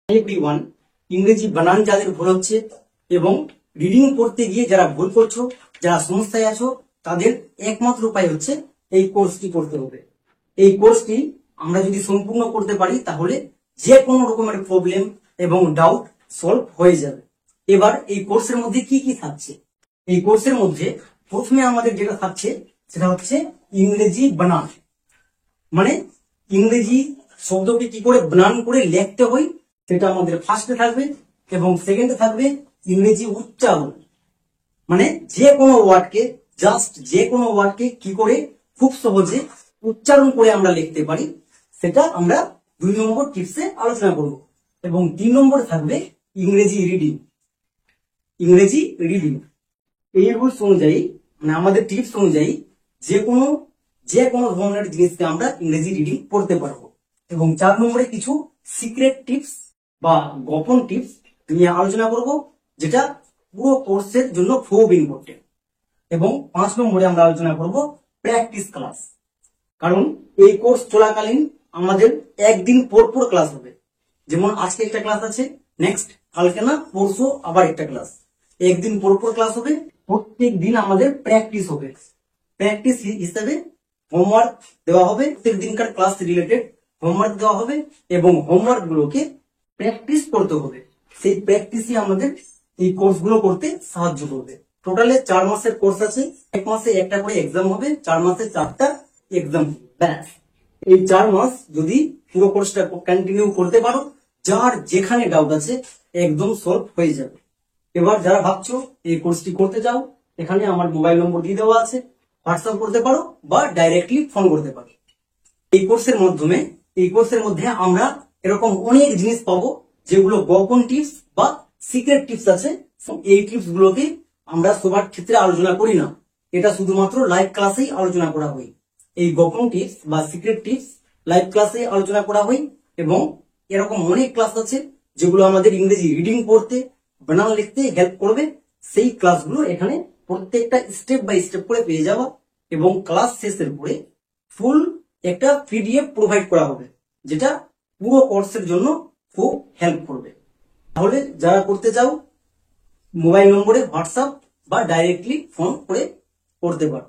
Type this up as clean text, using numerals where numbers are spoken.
Everyone, ইংরেজি বানান যাদের ভুল হচ্ছে এবং রিডিং পড়তে গিয়ে যারা ভুল করছো, যারা সমস্যায় আছো, তাদের একমাত্র উপায় হচ্ছে এই কোর্সটি করতে হবে। এই কোর্সটি আমরা যদি সম্পূর্ণ করতে পারি তাহলে যে কোনো রকমের প্রবলেম এবং ডাউট সলভ হয়ে যাবে। এবার এই কোর্সের মধ্যে কি কি থাকছে? এই কোর্সের মধ্যে প্রথমে আমাদের যেটা থাকছে সেটা হচ্ছে ইংরেজি বানান, মানে ইংরেজি শব্দকে কি করে বানান করে লিখতে হয় সেটা আমাদের ফার্স্টে থাকবে, এবং সেকেন্ডে থাকবে ইংরেজি উচ্চারণ, মানে যে কোনো ওয়ার্ডকে যে কোনো ওয়ার্ডকে কি করে খুব সহজে উচ্চারণ করে আমরা লিখতে পারি সেটা আমরা 2 নম্বর টিপসে আলোচনা করব। এবং 3 নম্বরে থাকবে ইংরেজি রিডিং। ইংরেজি রিডিং এই রুলস অনুযায়ী, মানে আমাদের টিপস অনুযায়ী যে কোনো ধরনের জিনিসকে আমরা ইংরেজি রিডিং পড়তে পারবো। এবং 4 নম্বরে কিছু সিক্রেট টিপস বা গোপন টিপস নিয়ে আলোচনা করব, যেটা পুরো কোর্সের জন্য খুব ইম্পর্টেন্ট। এবং 5 নম্বরে আমরা আলোচনা করব প্র্যাকটিস ক্লাস, কারণ এই কোর্স চলাকালীন আমাদের একদিন পর পর ক্লাস হবে। যেমন আজকে একটা ক্লাস আছে, নেক্সট কালকে না পরশু আবার একটা ক্লাস, একদিন পর পর ক্লাস হবে। প্রত্যেক দিন আমাদের প্র্যাকটিস হবে। প্র্যাকটিস হিসেবে হোমওয়ার্ক দেওয়া হবে, প্রত্যেক দিনকার ক্লাস রিলেটেড হোমওয়ার্ক দেওয়া হবে এবং হোমওয়ার্ক গুলোকে প্র্যাকটিস করতে হবে। সেই প্র্যাকটিসই আমাদের এই কোর্স গুলো করতে সাহায্য করবে। টোটালে 4 মাসের কোর্স আছে, এক মাসে একটা করে এক্সাম হবে, 4 মাসে 4টা এক্সাম। ব্যাস, এই 4 মাস যদি পুরো কোর্সটা কন্টিনিউ করতে পারো, যার যেখানে ডাউট আছে একদম সলভ হয়ে যাবে। এবার যারা ভাবছো এই কোর্সটি করতে চাও, এখানে আমার মোবাইল নম্বর দিয়ে দেওয়া আছে, হোয়াটসঅ্যাপ করতে পারো বা ডাইরেক্টলি ফোন করতে পারো। এই কোর্সের মধ্যে আমরা এরকম অনেক জিনিস পাবো যেগুলো গোপন টিপস বা সিক্রেট টিপস আছে। এই টিপস গুলোকে আমরা সবার ক্ষেত্রে আলোচনা করি না, এটা শুধুমাত্র লাইভ ক্লাসেই আলোচনা করা হয়। এই গোপন টিপস বা সিক্রেট টিপস লাইভ ক্লাসে আলোচনা করা হয়। এবং এরকম অনেক ক্লাস আছে যেগুলো আমাদের ইংরেজি রিডিং পড়তে, বানান লিখতে হেল্প করবে। সেই ক্লাসগুলো এখানে প্রত্যেকটা স্টেপ বাই স্টেপ করে পেয়ে যাওয়া, এবং ক্লাস শেষের পরে ফুল একটা পিডিএফ প্রোভাইড করা হবে, যেটা পুরো কোর্সের জন্য খুব হেল্প করবে। তাহলে যারা করতে চাও, মোবাইল নম্বরে হোয়াটসঅ্যাপ বা ডাইরেক্টলি ফোন করে করতে পারো।